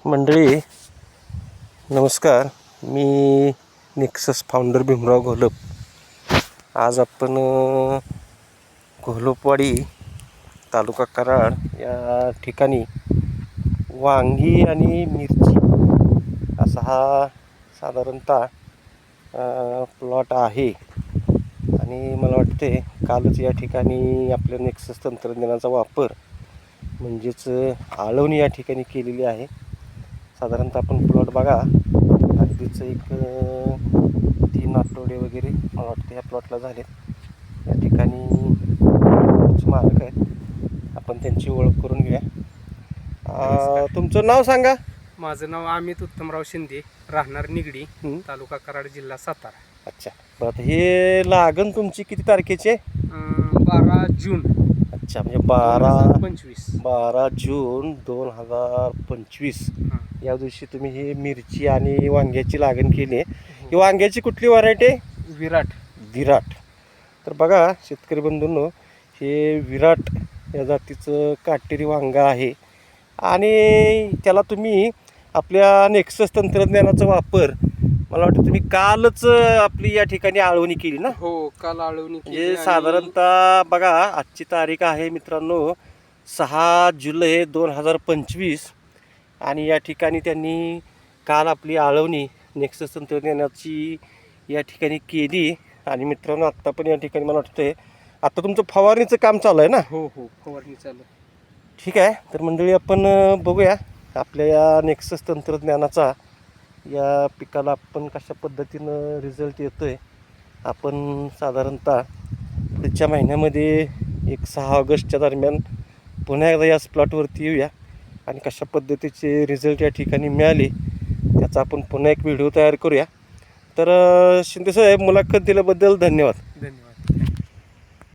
मंडळी नमस्कार. मी nexus founder Bhimrao Gholap. आज आपण घोलपवाडी तालुका कराड या ठिकाणी वांगी आणि मिरची असा हा साधारणतः प्लॉट आहे. आणि मला वाटते कालच या ठिकाणी आपल्या नेक्सस तंत्रज्ञानाचा वापर म्हणजेच आळवणी या ठिकाणी केलेली आहे. साधारणतः आपण प्लॉट बघा, अगदीच एक 3 आठवडे वगैरे मला वाटतं ह्या प्लॉटला झाले. या ठिकाणी मालक आहेत, आपण त्यांची ओळख करून घेऊया. तुमचं नाव सांगा. माझं नाव अमित उत्तमराव शिंदे, राहणार निगडी, तालुका कराड, जिल्हा सातारा. अच्छा, बरं. आता हे लागण तुमची किती तारखेची आहे? 12 जून. अच्छा, म्हणजे 12 12 जून 2025 या दिवशी तुम्ही ही मिरची आणि वांग्याची लागण केली आहे. ही वांग्याची कुठली व्हरायटी आहे? विराट. तर बघा शेतकरी बंधूंनो, हे विराट या जातीचं काटेरी वांगा आहे. आणि त्याला तुम्ही आपल्या नेक्सस तंत्रज्ञानाचा वापर मला वाटतं तुम्ही कालच आपली या ठिकाणी आळवणी केली ना? हो, काल आळवणी केली. म्हणजे साधारणतः बघा, आजची तारीख आहे मित्रांनो 6 जुलै 2025. आणि या ठिकाणी त्यांनी काल आपली आळवणी नेक्सस तंत्रज्ञानाची या ठिकाणी केली. आणि मित्रांनो, आत्ता पण या ठिकाणी मला वाटतं आता तुमचं फवारणीचं काम चालू आहे ना? हो, फवारणी चालू. ठीक आहे. तर मंडळी, आपण बघूया आपल्या या नेक्सस तंत्रज्ञानाचा या पिकाला आपण कशा पद्धतीनं रिझल्ट येतो आहे. आपण साधारणतः पुढच्या महिन्यामध्ये 6 ऑगस्टच्या दरम्यान पुन्हा एकदा याच प्लॉटवरती येऊया आणि कशा पद्धतीचे रिझल्ट या ठिकाणी मिळाले त्याचा आपण पुन्हा एक व्हिडिओ तयार करूया. तर शिंदे साहेब, मुलाखत दिल्याबद्दल धन्यवाद.